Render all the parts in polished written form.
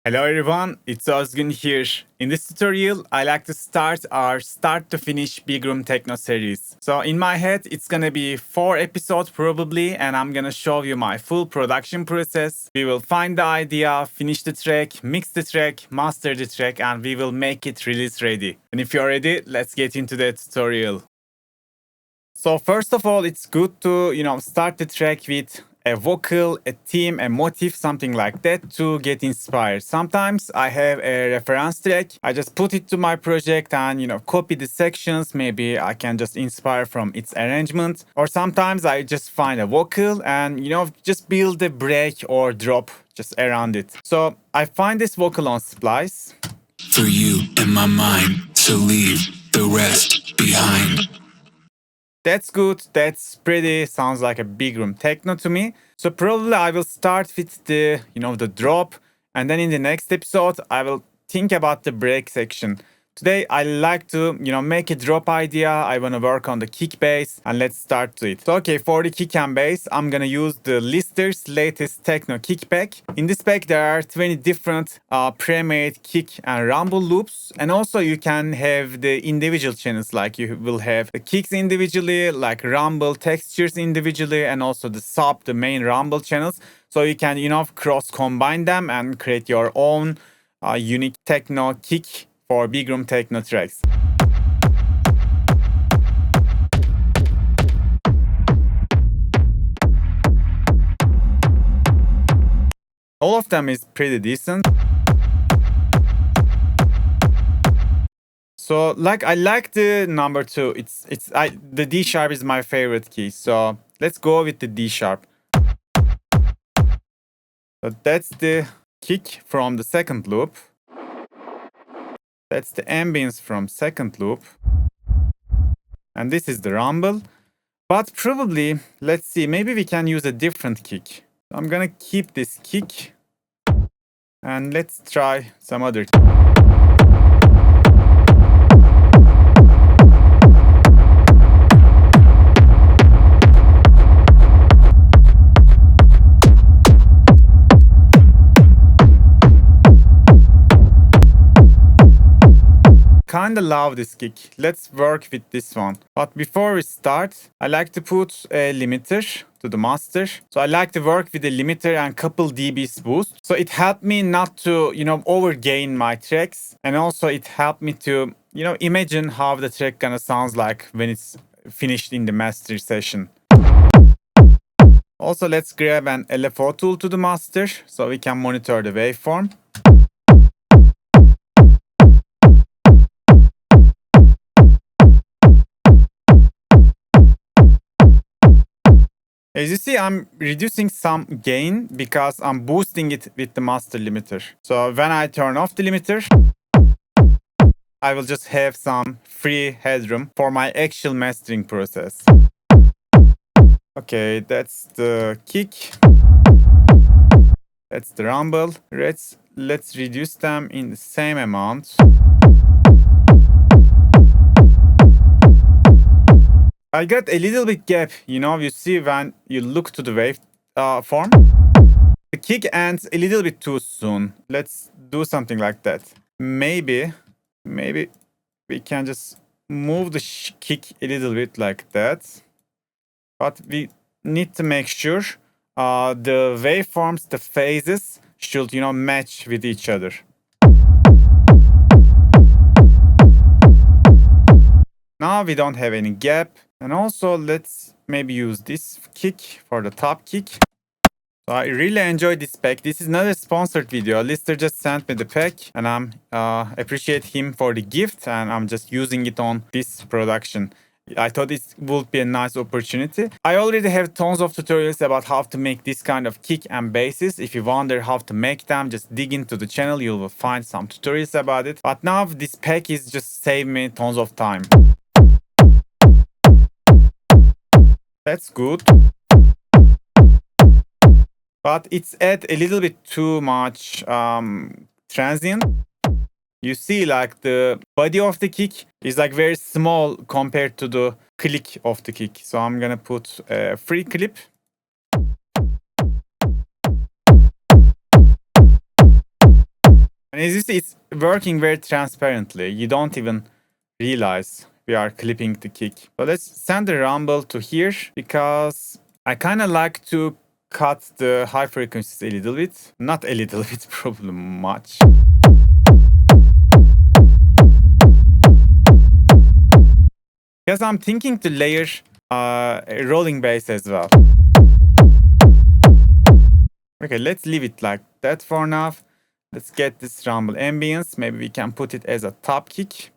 Hello everyone, it's Ozgun here. In this tutorial, I like to start our start to finish BIGROOM TECHNO series. So in my head, it's gonna be 4 episodes probably, and I'm gonna show you my full production process. We will find the idea, finish the track, mix the track, master the track, and we will make it release ready. And if you're ready, let's get into the tutorial. So first of all, it's good to, start the track with a vocal, a theme, a motif, something like that to get inspired. Sometimes I have a reference track. I just put it to my project and, copy the sections. Maybe I can just inspire from its arrangement. Or sometimes I just find a vocal and, just build a break or drop just around it. So I find this vocal on Splice. For you in my mind, so leave the rest behind. That's good. That's pretty. Sounds like a big room techno to me. So probably I will start with the drop, and then in the next episode I will think about the break section. Today I like to, make a drop idea. I want to work on the kick bass, and let's start to it. So okay, for the kick and bass, I'm gonna use the Lister's latest techno kick pack. In this pack there are 20 different pre-made kick and rumble loops, and also you can have the individual channels, like you will have the kicks individually, like rumble textures individually, and also the main rumble channels. So you can, cross combine them and create your own unique techno kick for BIGROOM techno tracks. All of them is pretty decent. So I like the number 2. The D sharp is my favorite key. So let's go with the D sharp. So that's the kick from the second loop. That's the ambience from second loop. And this is the rumble. But probably, let's see, maybe we can use a different kick. I'm gonna keep this kick. And let's try some other. Kinda love this kick. Let's work with this one. But before we start, I like to put a limiter to the master. So I like to work with a limiter and couple dBs boost. So it helped me not to, overgain my tracks. And also it helped me to, imagine how the track gonna sounds like when it's finished in the master session. Also, let's grab an LFO tool to the master so we can monitor the waveform. As you see, I'm reducing some gain because I'm boosting it with the master limiter. So when I turn off the limiter, I will just have some free headroom for my actual mastering process. Okay, that's the kick. That's the rumble. Let's reduce them in the same amount. I got a little bit gap, you see when you look to the wave form. The kick ends a little bit too soon. Let's do something like that. Maybe we can just move the kick a little bit like that. But we need to make sure the waveforms, the phases should, match with each other. Now we don't have any gap. And also, let's maybe use this kick for the top kick. So I really enjoyed this pack. This is not a sponsored video. Lister just sent me the pack, and I'm appreciate him for the gift, and I'm just using it on this production. I thought it would be a nice opportunity. I already have tons of tutorials about how to make this kind of kick and basses. If you wonder how to make them, just dig into the channel. You will find some tutorials about it. But now this pack is just saved me tons of time. That's good. But it's at a little bit too much transient. You see, like the body of the kick is like very small compared to the click of the kick. So I'm gonna put a free clip. And as you see, it's working very transparently. You don't even realize we are clipping the kick. But let's send the rumble to here because I kind of like to cut the high frequencies a little bit. Not a little bit, probably much. Because I'm thinking to layer a rolling bass as well. Okay, let's leave it like that for now. Let's get this rumble ambience. Maybe we can put it as a top kick.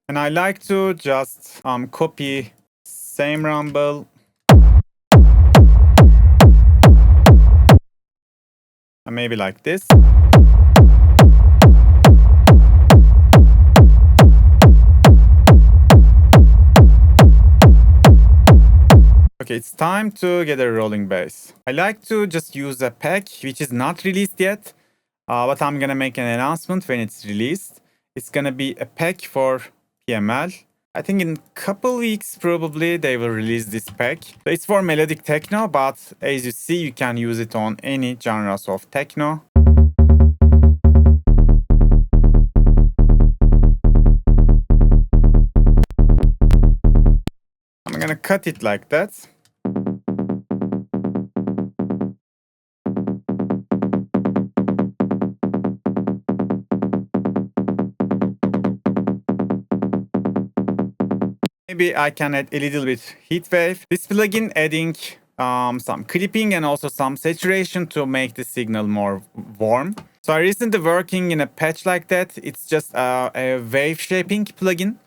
And I like to just copy same rumble. And maybe like this. Okay, it's time to get a rolling bass. I like to just use a pack which is not released yet, but I'm gonna make an announcement when it's released. It's gonna be a pack for PML. I think in a couple weeks probably they will release this pack. So it's for melodic techno, but as you see, you can use it on any genres of techno. I'm gonna cut it like that. Maybe I can add a little bit heat wave. This plugin adding some clipping and also some saturation to make the signal more warm. So I recently working in a patch like that. It's just a wave shaping plugin.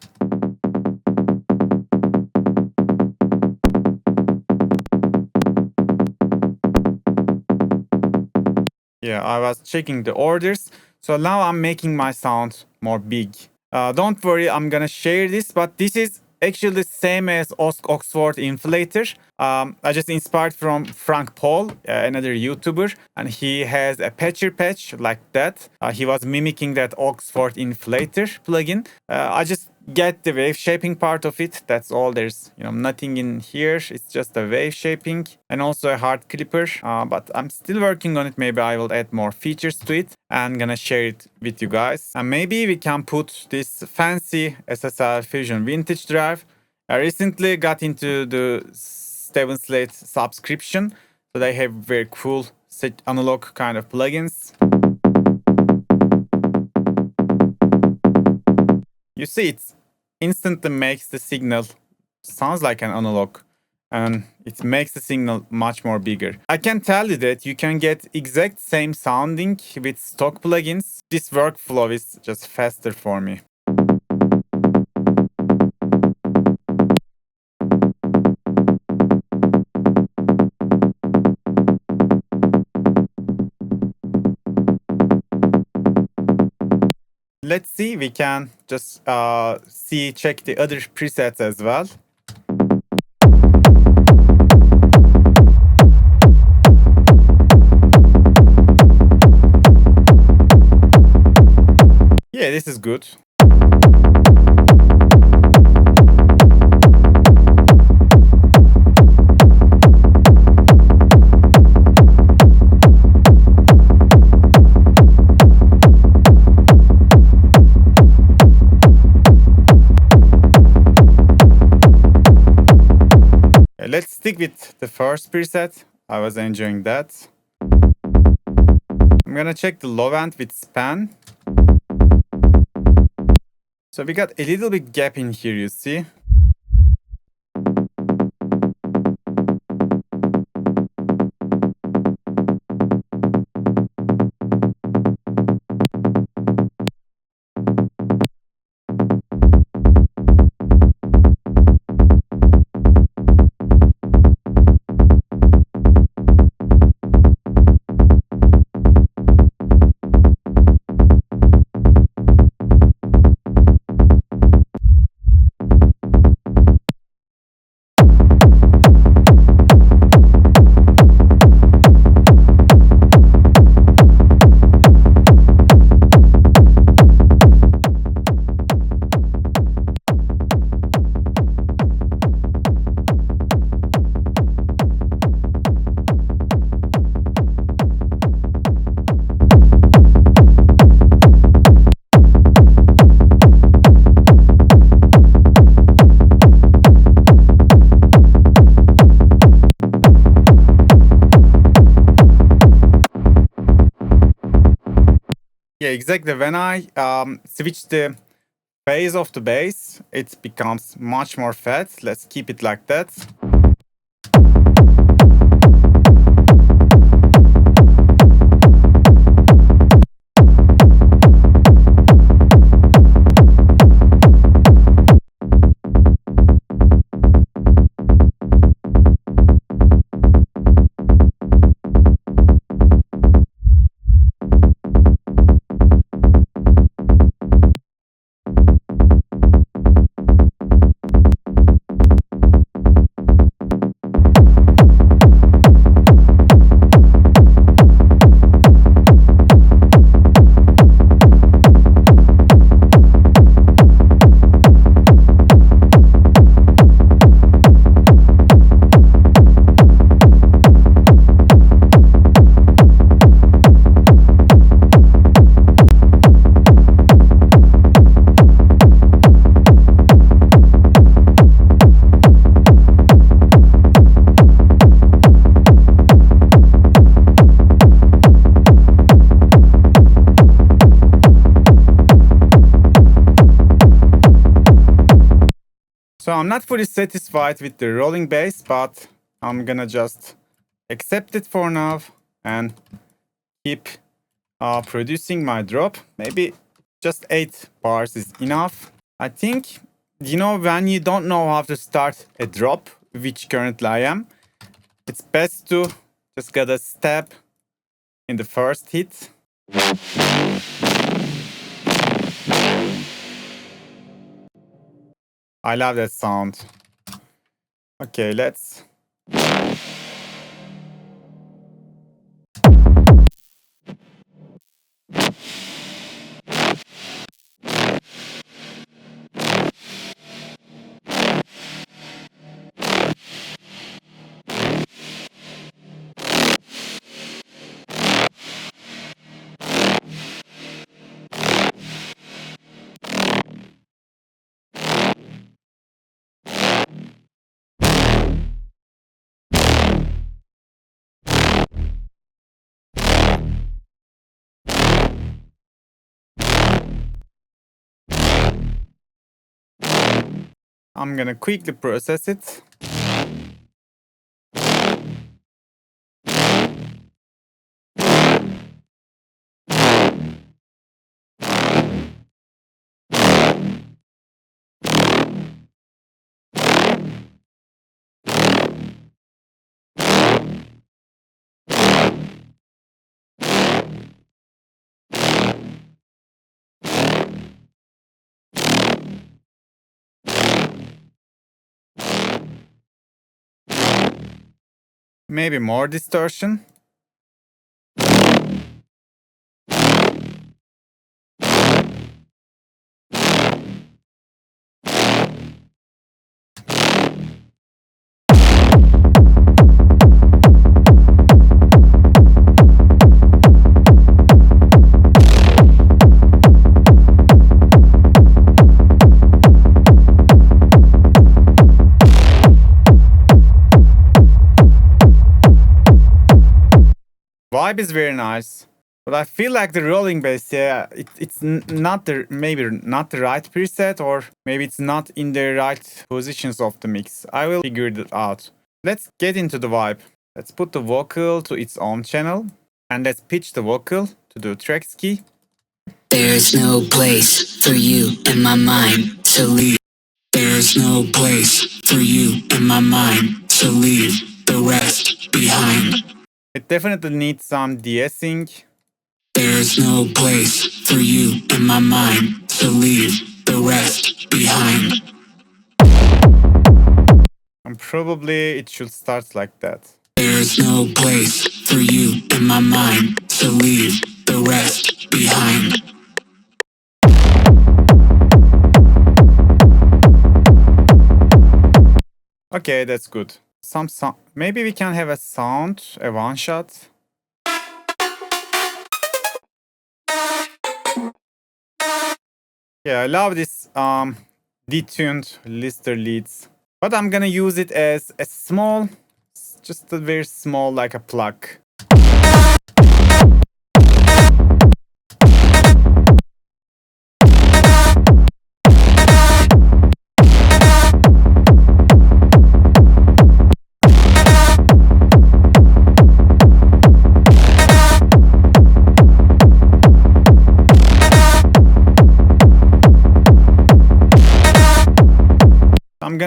Yeah, I was checking the orders. So now I'm making my sound more big. Don't worry, I'm gonna share this, but this is actually the same as Oxford Inflator. I just inspired from Frank Paul, another YouTuber, and he has a patcher patch like that. He was mimicking that Oxford Inflator plugin. I just get the wave shaping part of it. That's all. There's nothing in here. It's just a wave shaping and also a hard clipper. But I'm still working on it. Maybe I will add more features to it and gonna share it with you guys. And maybe we can put this fancy SSL Fusion vintage drive. I recently got into the Steven Slate subscription, so they have very cool analog kind of plugins. You see, it instantly makes the signal sounds like an analog, and it makes the signal much more bigger. I can tell you that you can get exact same sounding with stock plugins. This workflow is just faster for me. Let's see, we can just check the other presets as well. Yeah, this is good. Let's stick with the first preset. I was enjoying that. I'm gonna check the low end with span. So we got a little bit gap in here, you see. Yeah, exactly. When I switch the phase of the bass, it becomes much more fat. Let's keep it like that. So I'm not fully satisfied with the rolling bass, but I'm gonna just accept it for now and keep producing my drop. Maybe just 8 bars is enough. I think, when you don't know how to start a drop, which currently I am, it's best to just get a step in the first hit. I love that sound. Okay, let's... I'm gonna quickly process it. Maybe more distortion. Vibe is very nice, but I feel like the rolling bass, yeah, it's not the maybe not the right preset, or maybe it's not in the right positions of the mix. I will figure it out. Let's get into the vibe. Let's put the vocal to its own channel, and let's pitch the vocal to the tracks key. There's no place for you in my mind, so leave. There's no place for you in my mind, so leave the rest behind. It definitely needs some de-essing. There's no place for you in my mind, so leave the rest behind. And probably it should start like that. There's no place for you in my mind, so leave the rest behind. Okay, that's good. Some sound. Maybe we can have a sound, a one shot. Yeah, I love this detuned Lister leads, but I'm gonna use it as a small, just a very small, like a pluck.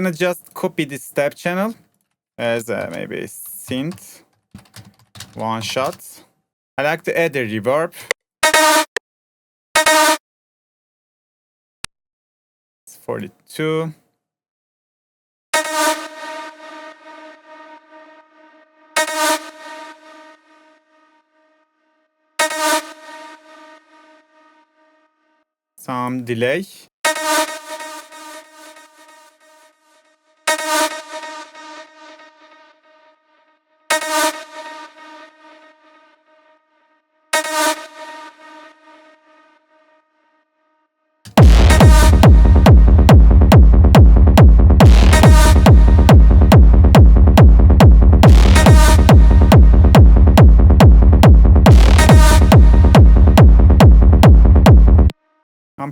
gonna just copy this step channel as maybe synth one shot. I like to add a reverb. It's 42. Some delay.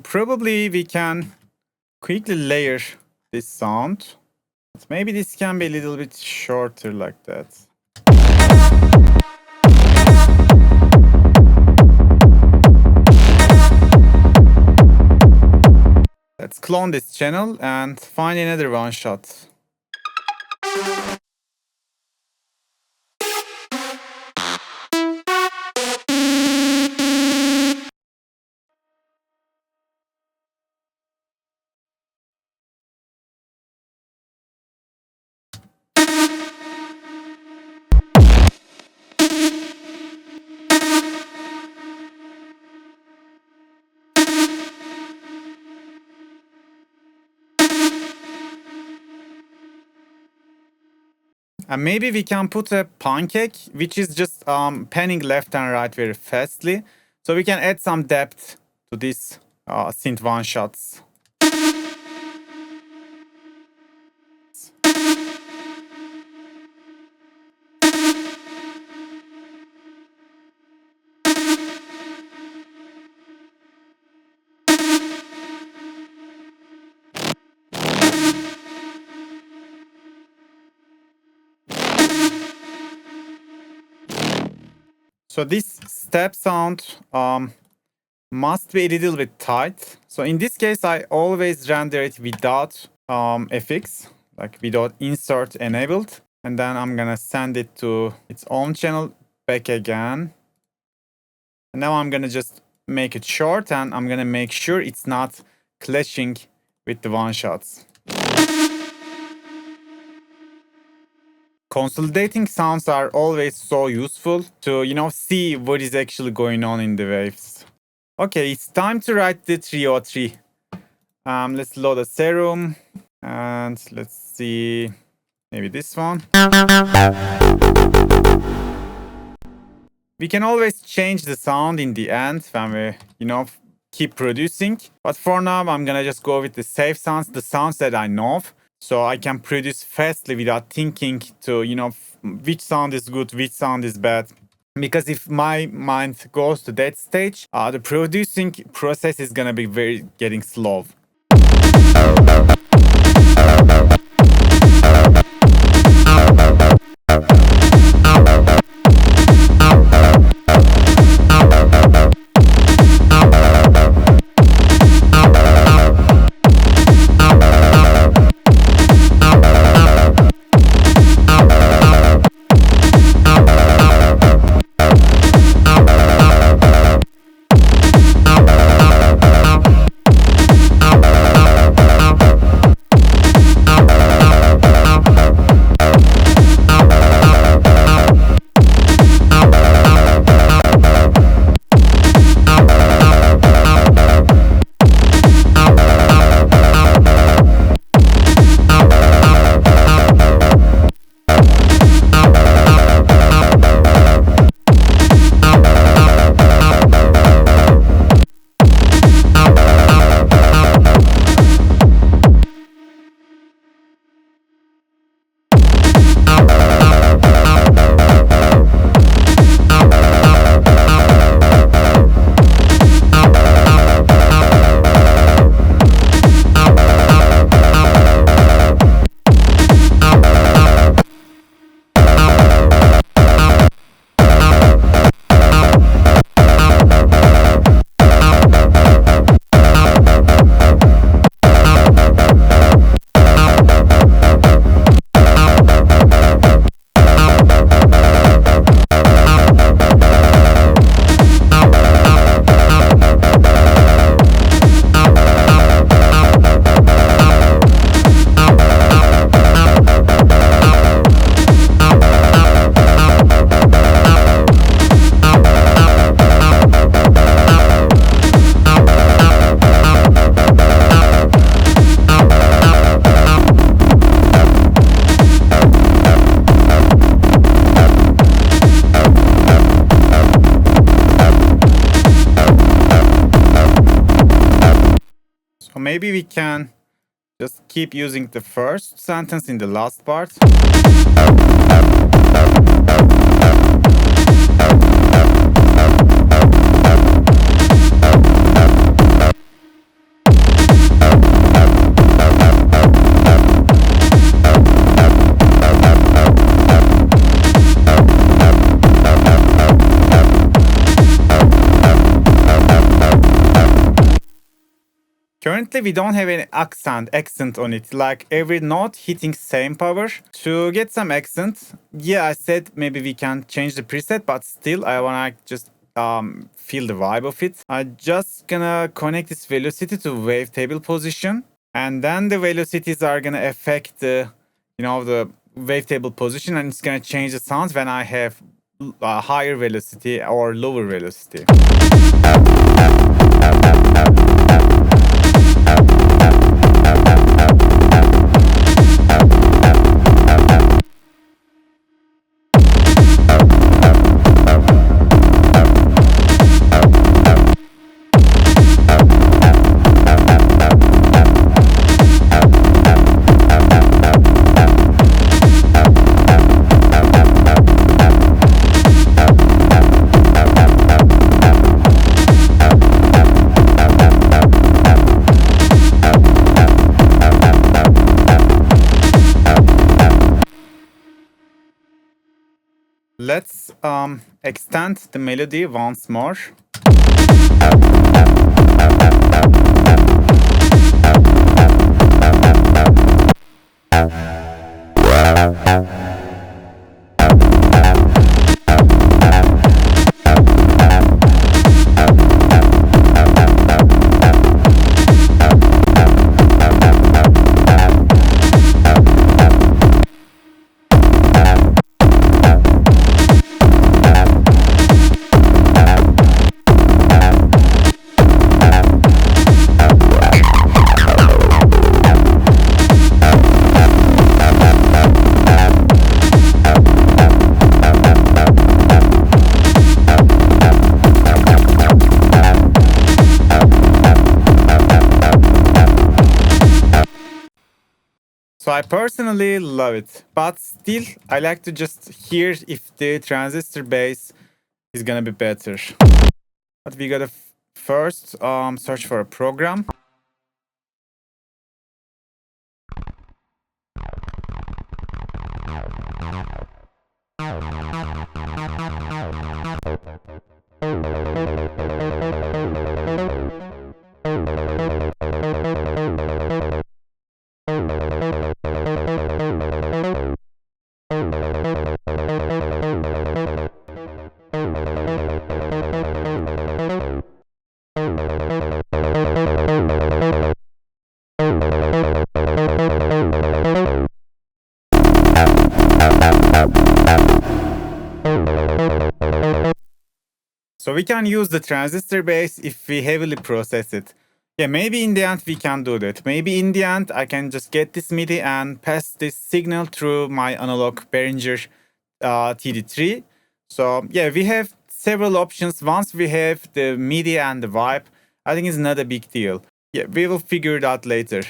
Probably we can quickly layer this sound. But maybe this can be a little bit shorter like that. Let's clone this channel and find another one shot. And maybe we can put a pancake, which is just panning left and right very fastly. So we can add some depth to this synth one shots. So this step sound must be a little bit tight. So in this case, I always render it without FX, like without insert enabled. And then I'm gonna send it to its own channel back again. And now I'm gonna just make it short and I'm gonna make sure it's not clashing with the one shots. Consolidating sounds are always so useful to, see what is actually going on in the waves. Okay, it's time to write the 303. Let's load a serum and let's see, maybe this one. We can always change the sound in the end when we, keep producing. But for now, I'm gonna just go with the safe sounds, the sounds that I know. So I can produce fastly without thinking to, which sound is good, which sound is bad. Because if my mind goes to that stage, the producing process is gonna be getting slow. maybe we can just keep using the first sentence in the last part. Currently, we don't have any accent on it, like every note hitting same power. To get some accent, yeah, I said maybe we can change the preset, but still I wanna just feel the vibe of it. I'm just gonna connect this velocity to wavetable position, and then the velocities are gonna affect the, the wavetable position, and it's gonna change the sounds when I have a higher velocity or lower velocity. Let's extend the melody once more. So I personally love it, but still I like to just hear if the transistor bass is gonna be better. But we gotta first search for a program. So we can use the transistor bass if we heavily process it. Yeah, maybe in the end we can do that. Maybe in the end I can just get this MIDI and pass this signal through my analog Behringer TD3. So yeah, we have several options. Once we have the MIDI and the vibe, I think it's not a big deal. Yeah, we will figure it out later.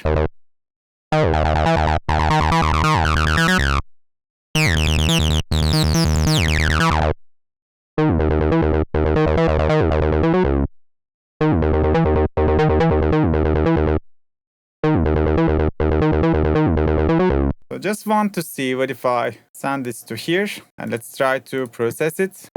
Just want to see what if I send this to here, and let's try to process it.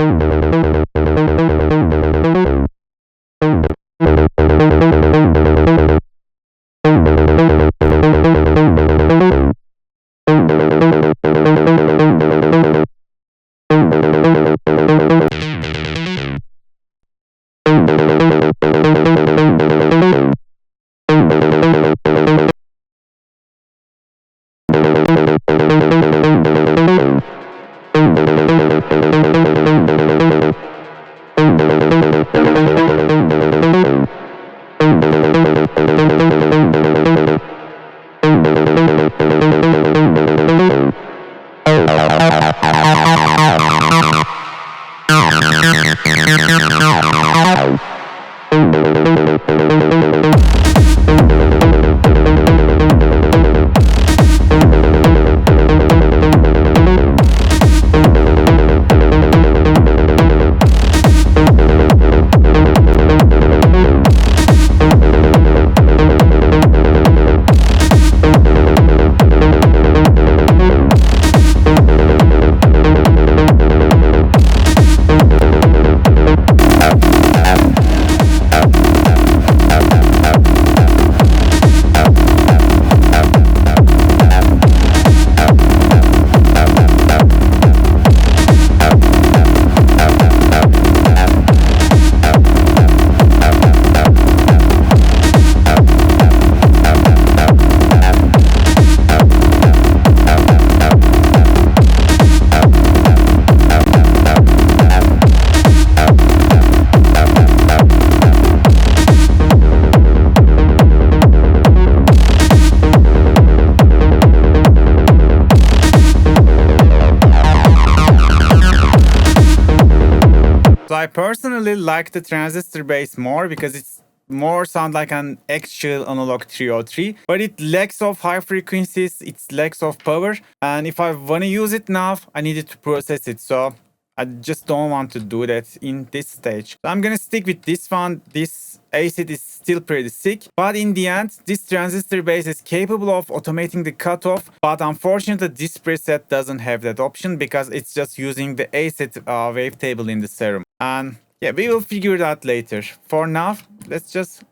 So I personally like the transistor bass more because it's more sound like an actual analog 303, but it lacks of high frequencies, it lacks of power, and if I want to use it now, I needed to process it, so I just don't want to do that in this stage. So I'm gonna stick with this one. This ACID is still pretty sick, but in the end, this transistor bass is capable of automating the cutoff, but unfortunately this preset doesn't have that option because it's just using the ACID wavetable in the serum. And yeah, we will figure that later. For now, let's just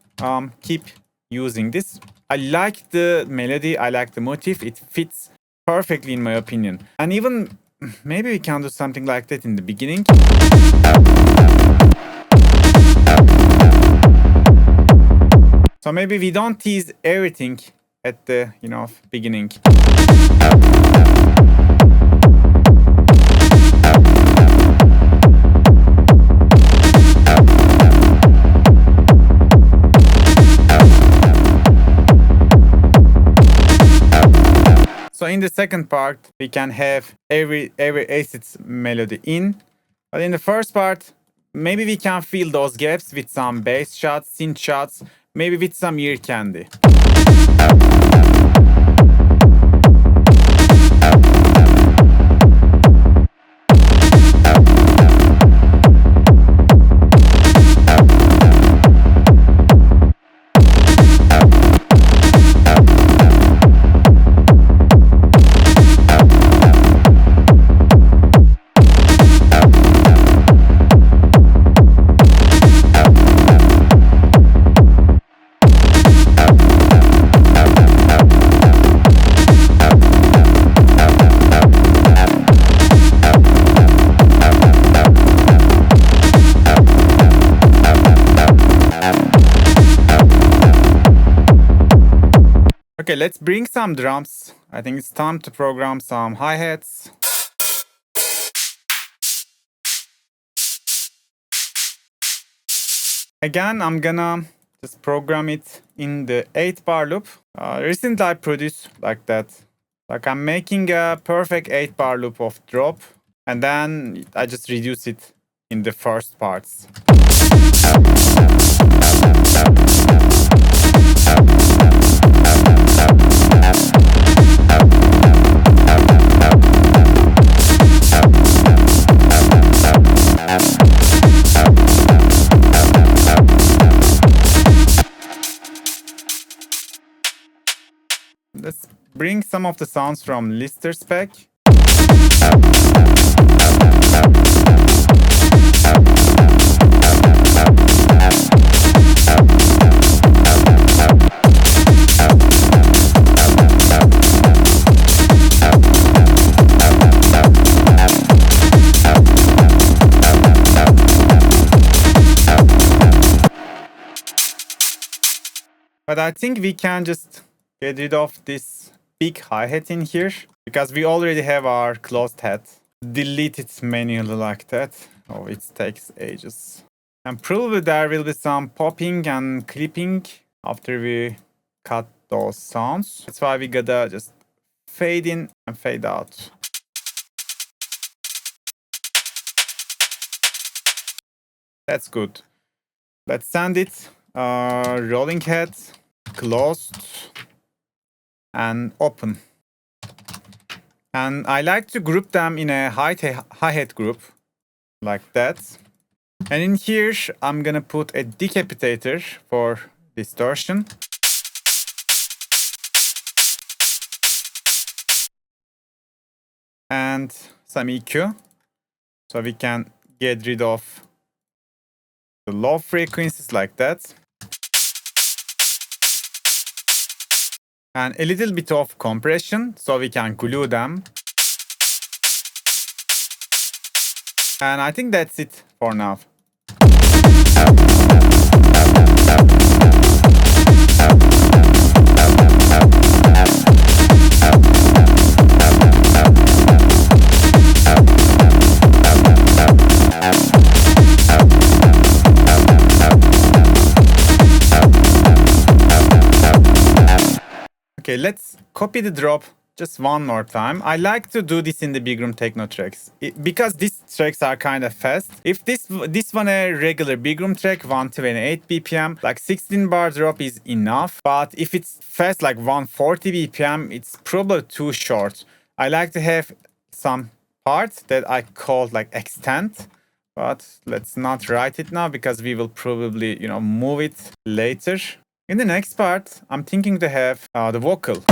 keep using this. I like the melody, I like the motif, it fits perfectly in my opinion. And even maybe we can do something like that in the beginning. So maybe we don't tease everything at the, beginning. So in the second part, we can have every ACID's melody in. But in the first part, maybe we can fill those gaps with some bass shots, synth shots, maybe with some ear candy. Okay, let's bring some drums. I think it's time to program some hi-hats. Again, I'm gonna just program it in the 8-bar loop. Recently I produced like that. Like I'm making a perfect 8-bar loop of drop, and then I just reduce it in the first parts. Let's bring some of the sounds from Lister spec. But I think we can just get rid of this big hi-hat in here because we already have our closed hat. Delete it manually like that. Oh, it takes ages. And probably there will be some popping and clipping after we cut those sounds. That's why we gotta just fade in and fade out. That's good. Let's send it. Rolling head, closed, and open. And I like to group them in a hi-hat group, like that. And in here, I'm gonna put a decapitator for distortion. And some EQ, so we can get rid of the low frequencies like that. And a little bit of compression, so we can glue them. And I think that's it for now. Okay, let's copy the drop Just one more time. I like to do this in the BIGROOM techno tracks because these tracks are kind of fast. If this one a regular BIGROOM track, 128 BPM, like 16 bar drop is enough. But if it's fast, like 140 BPM, it's probably too short. I like to have some parts that I call like extend. But let's not write it now because we will probably, move it later. In the next part, I'm thinking to have the vocal.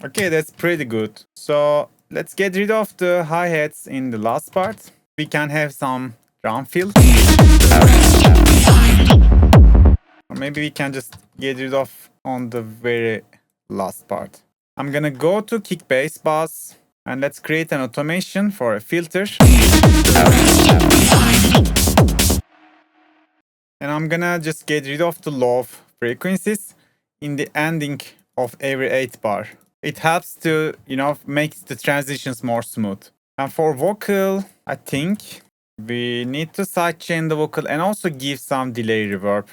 Okay, that's pretty good. So let's get rid of the hi-hats in the last part. We can have some drum fill. Or maybe we can just get rid of on the very last part. I'm gonna go to kick bass bass and let's create an automation for a filter. And I'm gonna just get rid of the low frequencies in the ending of every 8 bar. It helps to, make the transitions more smooth. And for vocal, I think we need to sidechain the vocal and also give some delay reverb.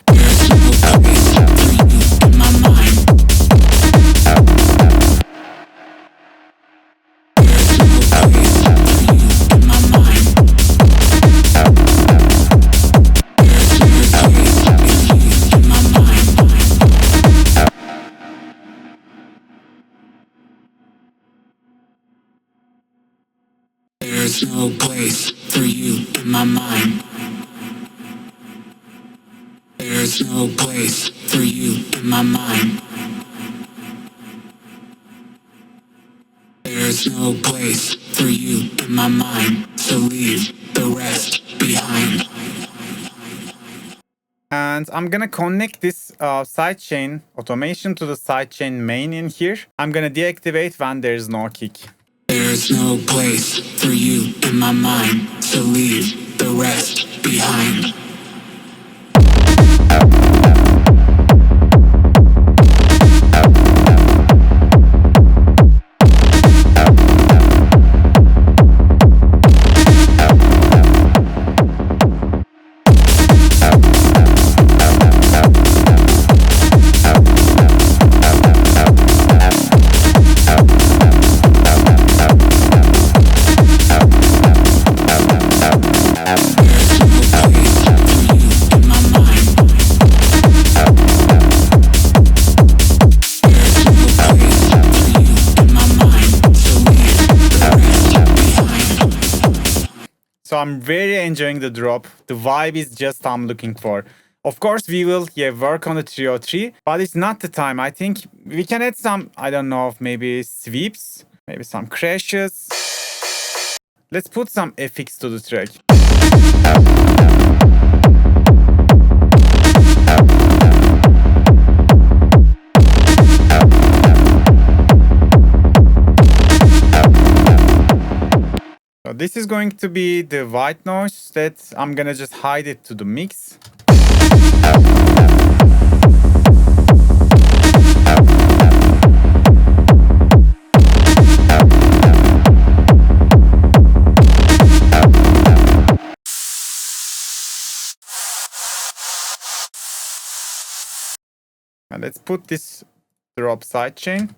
There's no place for you in my mind. There's no place for you in my mind. There's no place for you in my mind, so leave the rest behind. And I'm gonna connect this sidechain automation to the sidechain main in here. I'm gonna deactivate when there's no kick. There's no place for you in my mind, so leave the rest behind. So I'm very enjoying the drop. The vibe is just I'm looking for. Of course, we will work on the 303, but it's not the time. I think we can add some, I don't know, maybe sweeps, maybe some crashes. Let's put some FX to the track. So this is going to be the white noise that I'm gonna just hide it to the mix. And let's put this drop sidechain.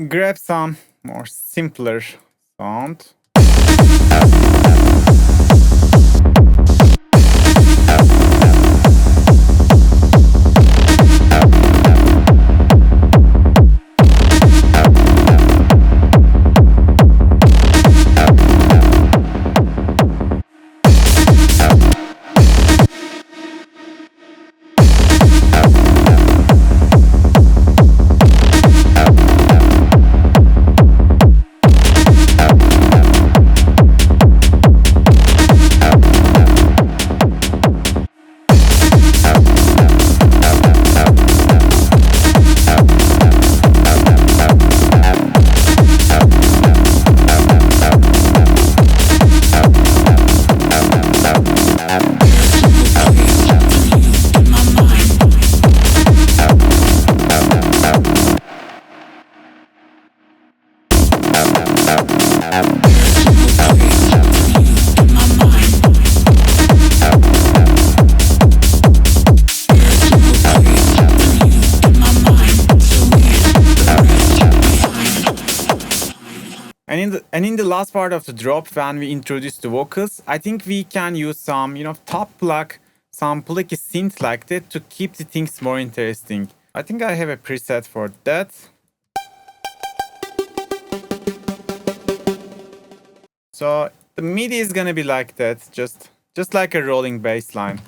grab some more simpler sound. And in the last part of the drop, when we introduce the vocals, I think we can use some, top Pluck, some plucky synth like that to keep the things more interesting. I think I have a preset for that. So the MIDI is gonna be like that, just like a rolling bass line.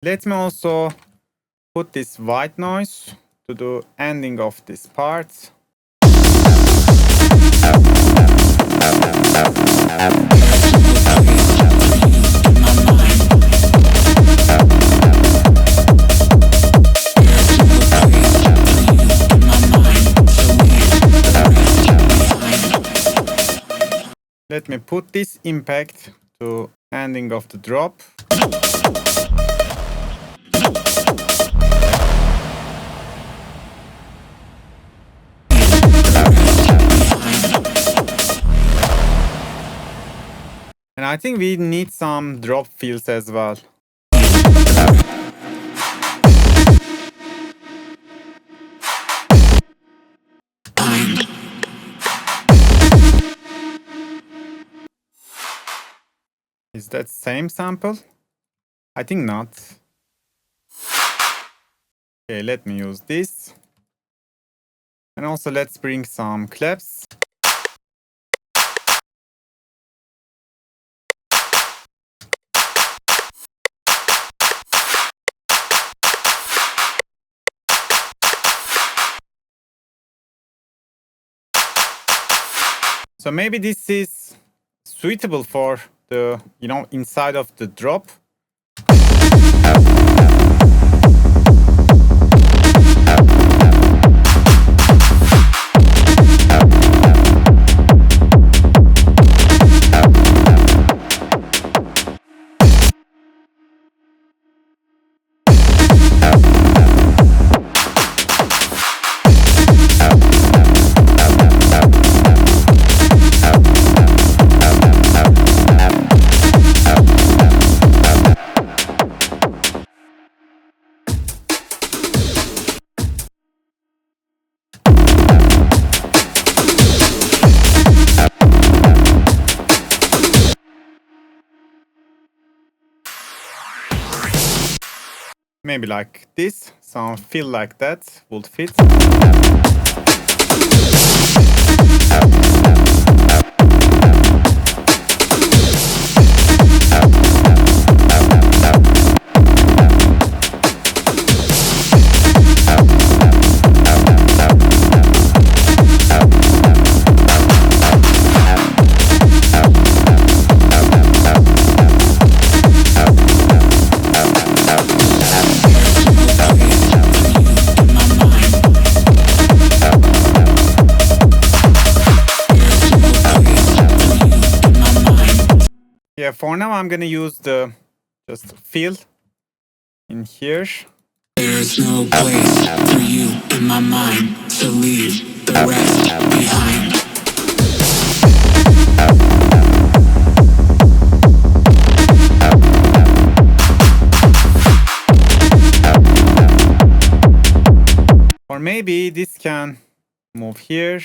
Let me also put this white noise to the ending of this part. Let me put this impact to ending of the drop. And I think we need some drop fills as well. Is that same sample? I think not. Okay, let me use this. And also let's bring some claps. So maybe this is suitable for the, inside of the drop. Maybe like this, some feel like that would fit. Yeah, for now I'm gonna use the just fill in here. There's no place for you in my mind, so leave the rest behind. Or maybe this can move here.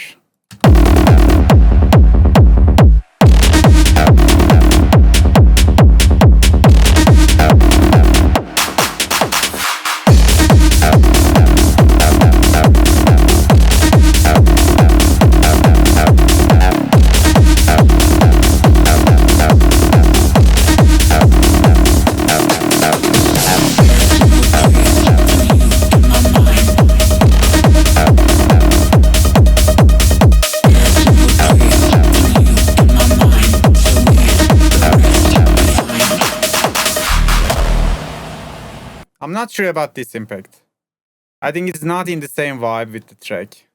I'm not sure about this impact. I think it's not in the same vibe with the track.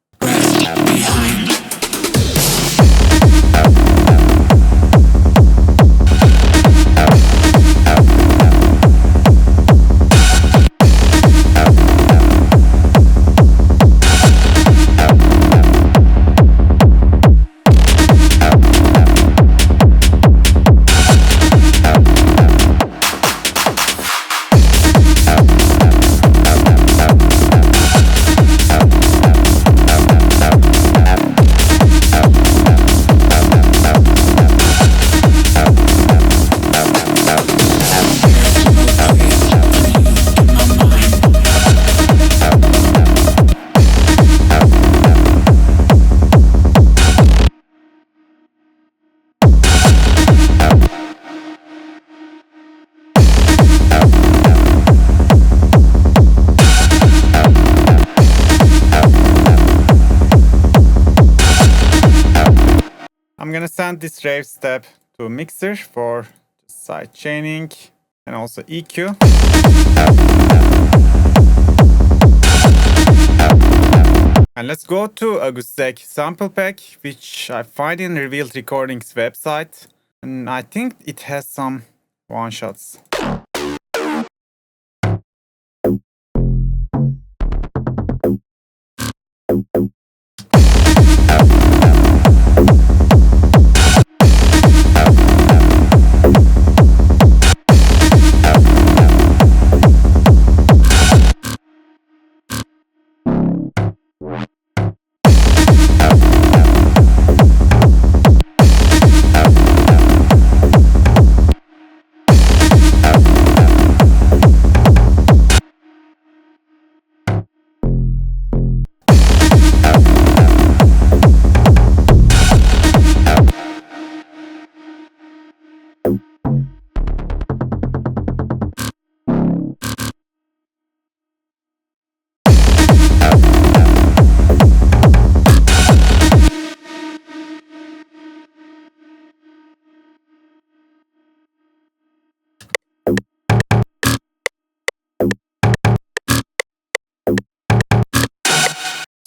I'm gonna send this rave step to a mixer for side chaining and also EQ. And let's go to acoustic sample pack, which I find in Revealed Recordings website. And I think it has some one shots.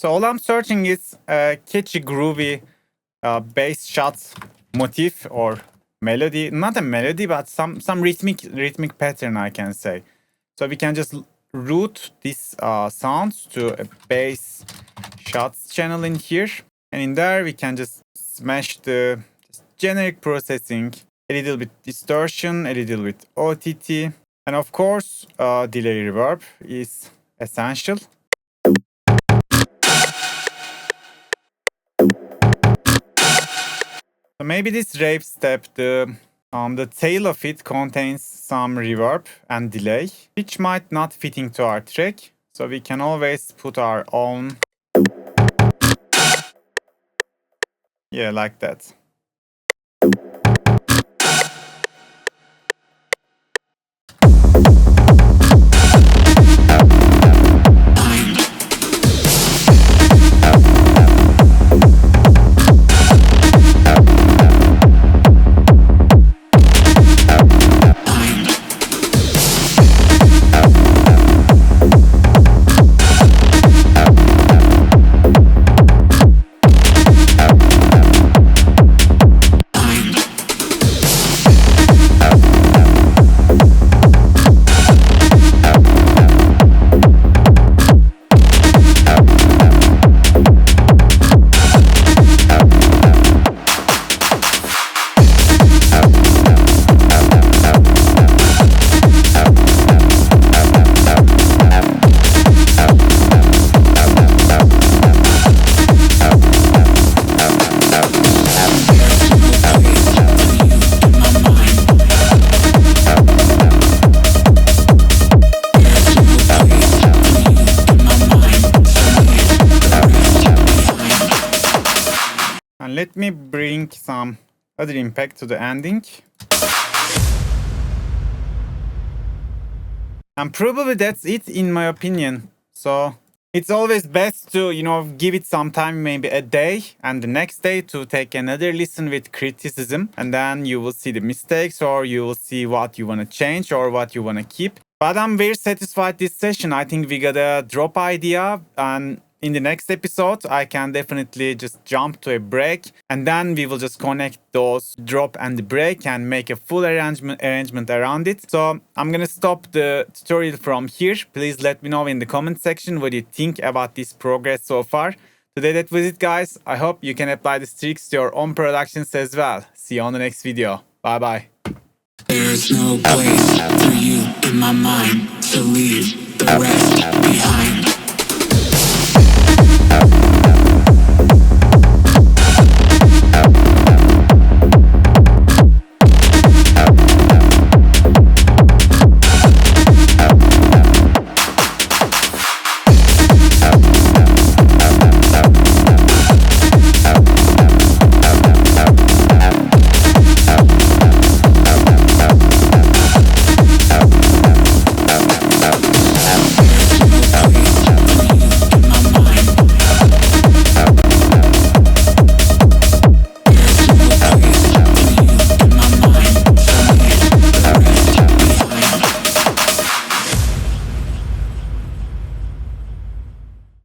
So all I'm searching is a catchy, groovy bass shot motif or melody. Not a melody, but some rhythmic pattern, I can say. So we can just route these sounds to a bass shots channel in here. And in there, we can just smash the generic processing, a little bit distortion, a little bit OTT. And of course, delay reverb is essential. So maybe this rave step, the tail of it contains some reverb and delay, which might not fit into our track. So we can always put our own. Yeah, like that. And let me bring some other impact to the ending. And probably that's it in my opinion. So it's always best to, give it some time, maybe a day, and the next day to take another listen with criticism. And then you will see the mistakes, or you will see what you want to change or what you want to keep. But I'm very satisfied this session. I think we got a drop idea, and in the next episode, I can definitely just jump to a break, and then we will just connect those drop and the break and make a full arrangement around it. So I'm gonna stop the tutorial from here. Please let me know in the comment section what you think about this progress so far. Today that was it, guys. I hope you can apply these tricks to your own productions as well. See you on the next video. Bye bye. There's no place for you in my mind, so leave the rest behind.